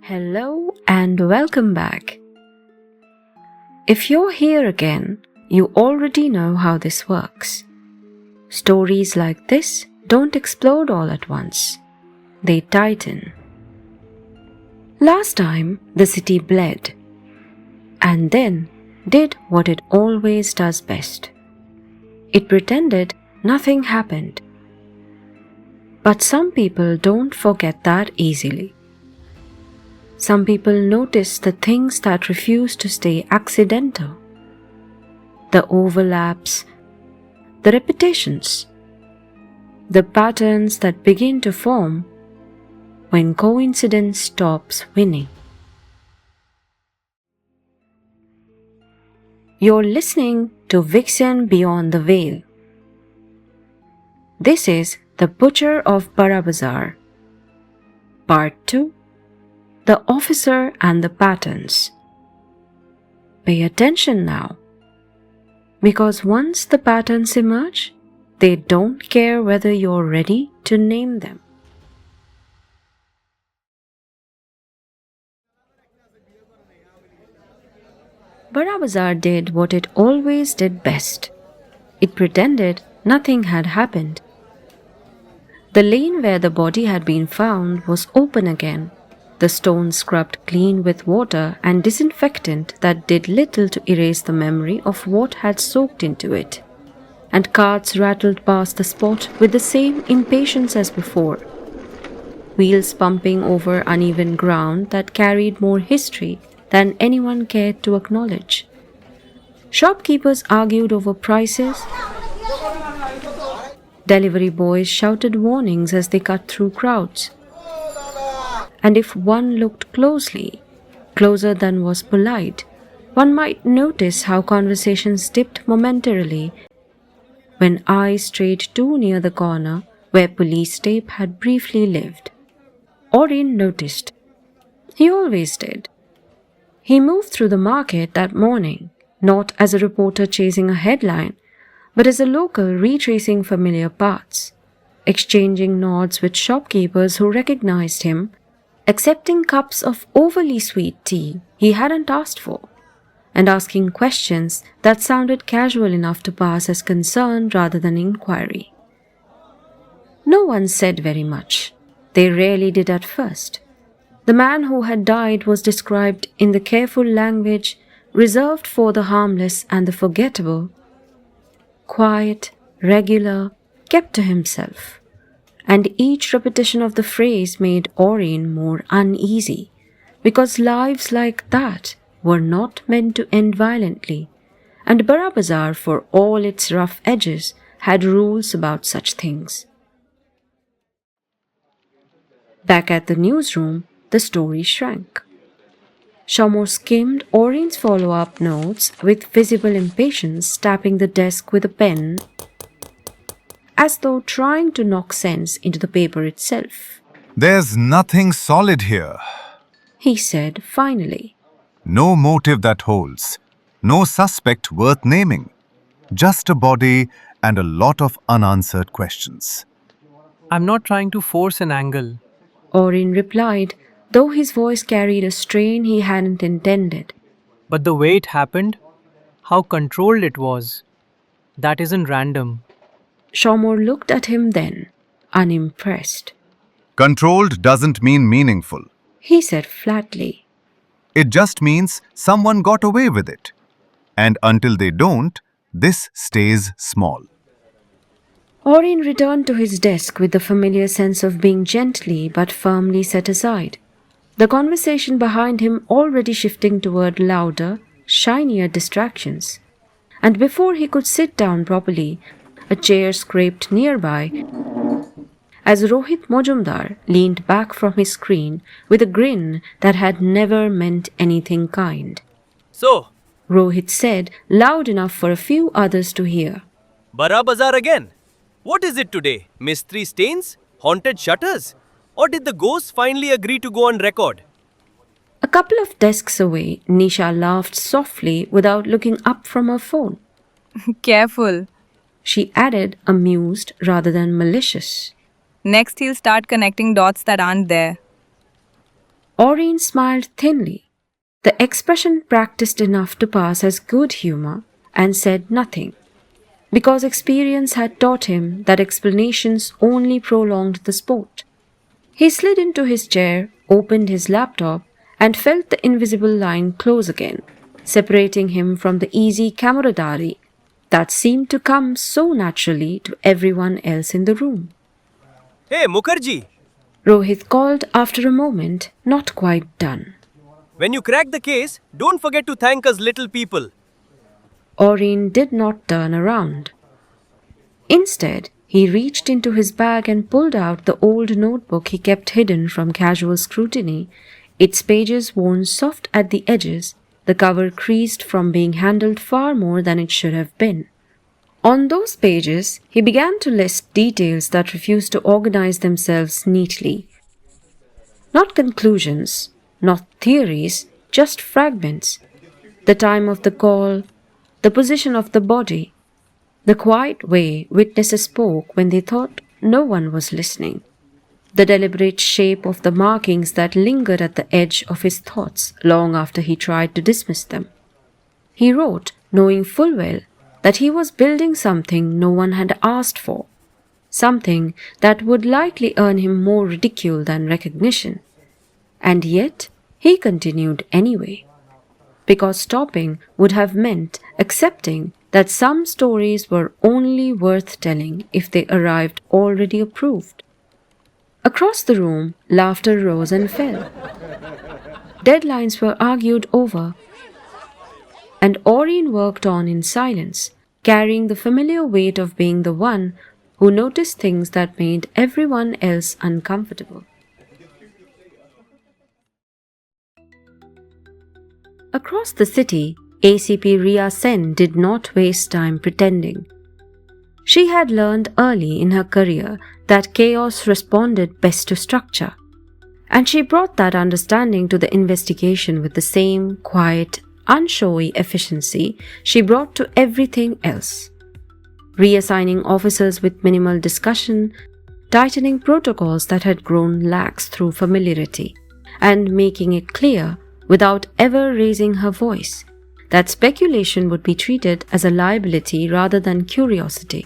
Hello and welcome back. If you're here again, you already know how this works. Stories like this don't explode all at once. They tighten. Last time, the city bled, and then did what it always does best. It pretended nothing happened. But some people don't forget that easily. Some people notice the things that refuse to stay accidental, the overlaps, the repetitions, the patterns that begin to form when coincidence stops winning. You're listening to Vixen Beyond the Veil. This is The Butcher of Burrabazar, Part 2. The Officer and the Patterns. Pay attention now, because once the patterns emerge, they don't care whether you're ready to name them. Burrabazar did what it always did best. It pretended nothing had happened. The lane where the body had been found was open again, the stone scrubbed clean with water and disinfectant that did little to erase the memory of what had soaked into it, and carts rattled past the spot with the same impatience as before, wheels pumping over uneven ground that carried more history than anyone cared to acknowledge. Shopkeepers argued over prices. Delivery boys shouted warnings as they cut through crowds. And if one looked closely, closer than was polite, one might notice how conversations dipped momentarily when eyes strayed too near the corner where police tape had briefly lived. Arin noticed. He always did. He moved through the market that morning, not as a reporter chasing a headline, but as a local retracing familiar paths, exchanging nods with shopkeepers who recognized him, accepting cups of overly sweet tea he hadn't asked for, and asking questions that sounded casual enough to pass as concern rather than inquiry. No one said very much. They rarely did at first. The man who had died was described in the careful language reserved for the harmless and the forgettable. Quiet, regular, kept to himself. And each repetition of the phrase made Arin more uneasy, because lives like that were not meant to end violently, and Burrabazar, for all its rough edges, had rules about such things. Back at the newsroom, the story shrank. Shamor skimmed Arin's follow-up notes with visible impatience, tapping the desk with a pen as though trying to knock sense into the paper itself. There's nothing solid here, he said finally. No motive that holds, no suspect worth naming, just a body and a lot of unanswered questions. I'm not trying to force an angle. Arin replied, though his voice carried a strain he hadn't intended. But the way it happened, how controlled it was, that isn't random. Shamor looked at him then, unimpressed. Controlled doesn't mean meaningful. He said flatly. It just means someone got away with it. And until they don't, this stays small. Arin returned to his desk with the familiar sense of being gently but firmly set aside, the conversation behind him already shifting toward louder, shinier distractions. And before he could sit down properly, a chair scraped nearby as Rohit Majumdar leaned back from his screen with a grin that had never meant anything kind. So, Rohit said, loud enough for a few others to hear. Burrabazar again. What is it today? Mystery stains? Haunted shutters? Or did the ghosts finally agree to go on record? A couple of desks away, Nisha laughed softly without looking up from her phone. Careful. She added, amused rather than malicious. Next he'll start connecting dots that aren't there. Arin smiled thinly, the expression practiced enough to pass as good humor, and said nothing, because experience had taught him that explanations only prolonged the sport. He slid into his chair, opened his laptop, and felt the invisible line close again, separating him from the easy camaraderie that seemed to come so naturally to everyone else in the room. Hey, Mukherjee! Rohit called after a moment, not quite done. When you crack the case, don't forget to thank us little people. Arin did not turn around. Instead, he reached into his bag and pulled out the old notebook he kept hidden from casual scrutiny, its pages worn soft at the edges, the cover creased from being handled far more than it should have been. On those pages, he began to list details that refused to organize themselves neatly. Not conclusions, not theories, just fragments. The time of the call, the position of the body, the quiet way witnesses spoke when they thought no one was listening, the deliberate shape of the markings that lingered at the edge of his thoughts long after he tried to dismiss them. He wrote, knowing full well that he was building something no one had asked for, something that would likely earn him more ridicule than recognition. And yet, he continued anyway, because stopping would have meant accepting that some stories were only worth telling if they arrived already approved. Across the room, laughter rose and fell. Deadlines were argued over, and Arin worked on in silence, carrying the familiar weight of being the one who noticed things that made everyone else uncomfortable. Across the city, ACP Ria Sen did not waste time pretending. She had learned early in her career that chaos responded best to structure, and she brought that understanding to the investigation with the same quiet, unshowy efficiency she brought to everything else. Reassigning officers with minimal discussion, tightening protocols that had grown lax through familiarity, and making it clear, without ever raising her voice, that speculation would be treated as a liability rather than curiosity.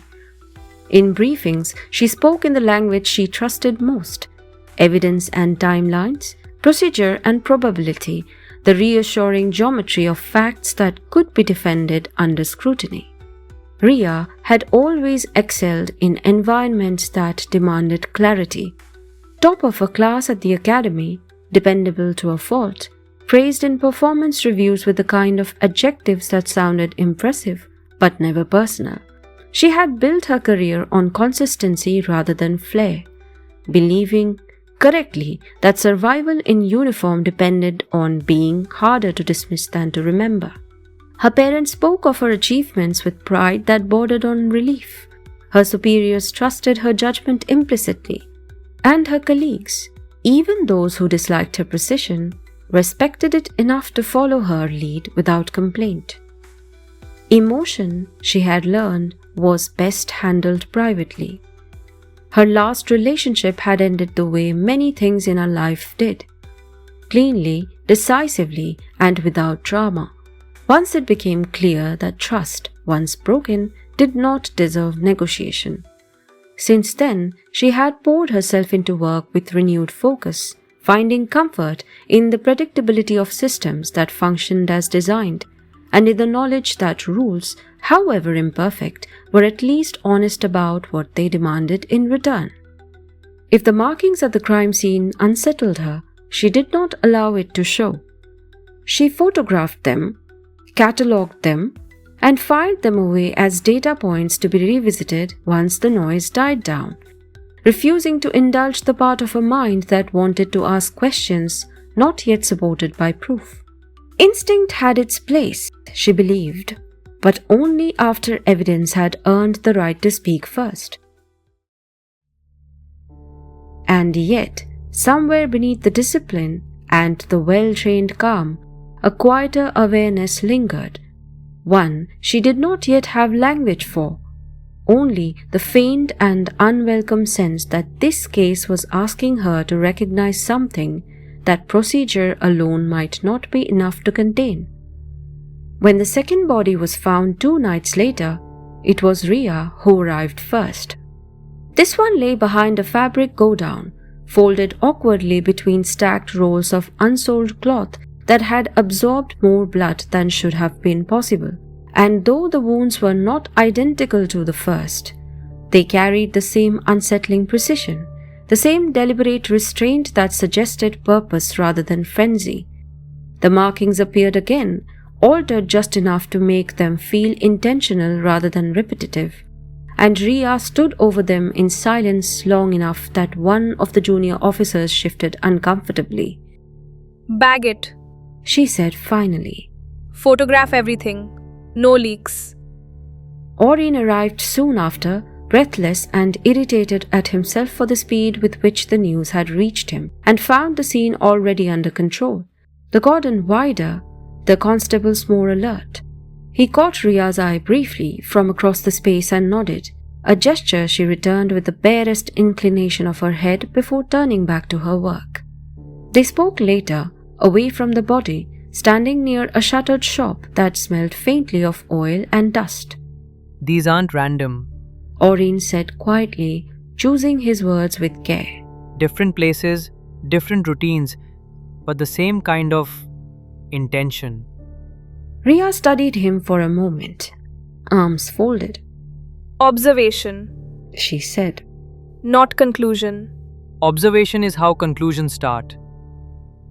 In briefings, she spoke in the language she trusted most: evidence and timelines, procedure and probability, the reassuring geometry of facts that could be defended under scrutiny. Ria had always excelled in environments that demanded clarity. Top of her class at the academy, dependable to a fault, praised in performance reviews with the kind of adjectives that sounded impressive but never personal. She had built her career on consistency rather than flair, believing correctly that survival in uniform depended on being harder to dismiss than to remember. Her parents spoke of her achievements with pride that bordered on relief. Her superiors trusted her judgment implicitly, and her colleagues, even those who disliked her precision, respected it enough to follow her lead without complaint. Emotion, she had learned, was best handled privately. Her last relationship had ended the way many things in her life did: cleanly, decisively, and without drama. Once it became clear that trust, once broken, did not deserve negotiation. Since then, she had poured herself into work with renewed focus, finding comfort in the predictability of systems that functioned as designed, and in the knowledge that rules, however imperfect, were at least honest about what they demanded in return. If the markings at the crime scene unsettled her, she did not allow it to show. She photographed them, catalogued them, and filed them away as data points to be revisited once the noise died down, refusing to indulge the part of her mind that wanted to ask questions not yet supported by proof. Instinct had its place, she believed, but only after evidence had earned the right to speak first. And yet, somewhere beneath the discipline and the well-trained calm, a quieter awareness lingered, one she did not yet have language for, only the faint and unwelcome sense that this case was asking her to recognize something that procedure alone might not be enough to contain. When the second body was found 2 nights later, it was Ria who arrived first. This one lay behind a fabric godown, folded awkwardly between stacked rolls of unsold cloth that had absorbed more blood than should have been possible. And though the wounds were not identical to the first, they carried the same unsettling precision, the same deliberate restraint that suggested purpose rather than frenzy. The markings appeared again, altered just enough to make them feel intentional rather than repetitive, and Ria stood over them in silence long enough that one of the junior officers shifted uncomfortably. Bag it. She said finally. Photograph everything. No leaks. Arin arrived soon after, breathless and irritated at himself for the speed with which the news had reached him, and found the scene already under control. The cordon wider, the constables more alert. He caught Ria's eye briefly from across the space and nodded, a gesture she returned with the barest inclination of her head before turning back to her work. They spoke later, away from the body, standing near a shuttered shop that smelled faintly of oil and dust. These aren't random. Arin said quietly, choosing his words with care. Different places, different routines, but the same kind of intention. Ria studied him for a moment, arms folded. Observation, She said. not conclusion. Observation is how conclusions start.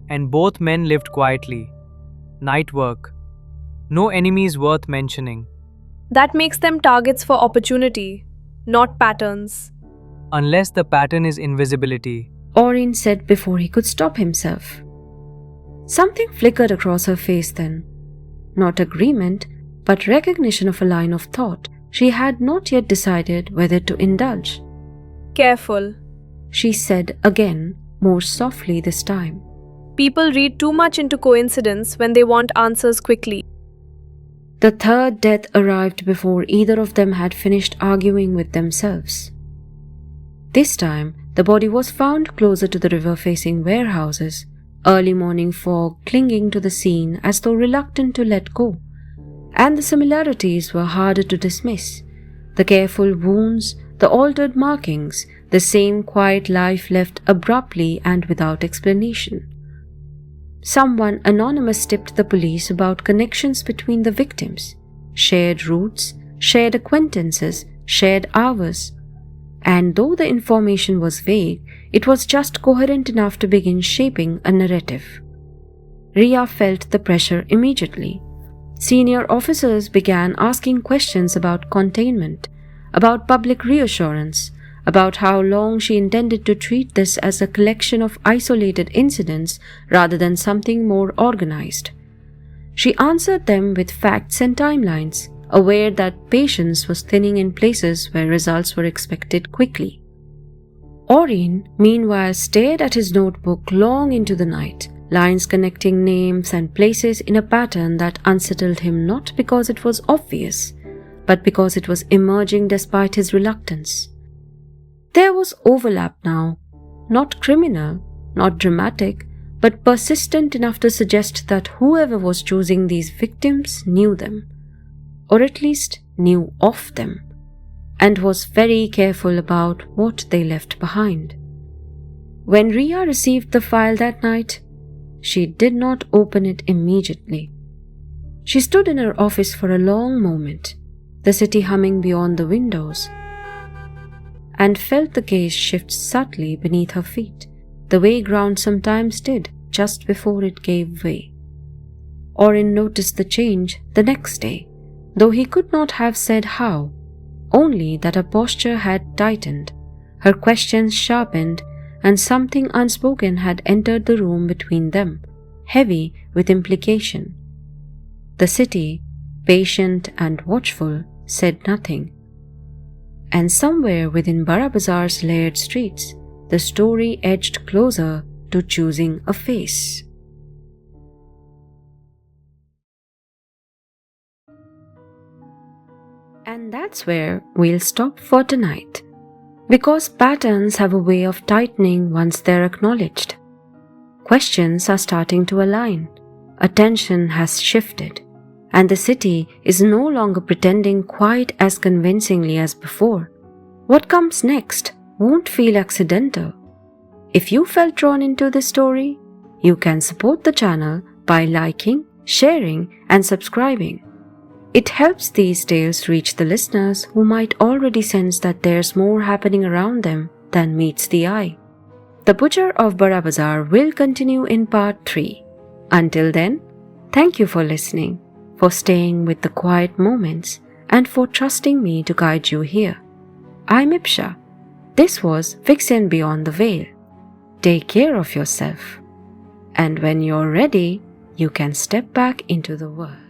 And both men lived quietly. Night work. No enemies worth mentioning. That makes them targets for opportunity, not patterns. Unless the pattern is invisibility. Arin said before he could stop himself. Something flickered across her face then. Not agreement, but recognition of a line of thought she had not yet decided whether to indulge. Careful. She said again, more softly this time. People read too much into coincidence when they want answers quickly. The third death arrived before either of them had finished arguing with themselves. This time, the body was found closer to the river-facing warehouses, early morning fog clinging to the scene as though reluctant to let go, and the similarities were harder to dismiss. The careful wounds, the altered markings, the same quiet life left abruptly and without explanation. Someone anonymous tipped the police about connections between the victims, shared routes, shared acquaintances, shared hours. And though the information was vague, it was just coherent enough to begin shaping a narrative. Ria felt the pressure immediately. Senior officers began asking questions about containment, about public reassurance, about how long she intended to treat this as a collection of isolated incidents rather than something more organized. She answered them with facts and timelines, aware that patience was thinning in places where results were expected quickly. Arin, meanwhile, stared at his notebook long into the night, lines connecting names and places in a pattern that unsettled him not because it was obvious, but because it was emerging despite his reluctance. There was overlap now, not criminal, not dramatic, but persistent enough to suggest that whoever was choosing these victims knew them, or at least knew of them, and was very careful about what they left behind. When Ria received the file that night, she did not open it immediately. She stood in her office for a long moment, the city humming beyond the windows, and felt the gaze shift subtly beneath her feet, the way ground sometimes did just before it gave way. Arin noticed the change the next day, though he could not have said how, only that her posture had tightened, her questions sharpened, and something unspoken had entered the room between them, heavy with implication. The city, patient and watchful, said nothing. And somewhere within Burrabazar's layered streets, the story edged closer to choosing a face. And that's where we'll stop for tonight, because patterns have a way of tightening once they're acknowledged. Questions are starting to align. Attention has shifted, and the city is no longer pretending quite as convincingly as before. What comes next won't feel accidental. If you felt drawn into this story, you can support the channel by liking, sharing, and subscribing. It helps these tales reach the listeners who might already sense that there's more happening around them than meets the eye. The Butcher of Burrabazar will continue in part 3. Until then, thank you for listening, for staying with the quiet moments, and for trusting me to guide you here. I'm Ipsha. This was Vixen Beyond the Veil. Take care of yourself. And when you're ready, you can step back into the world.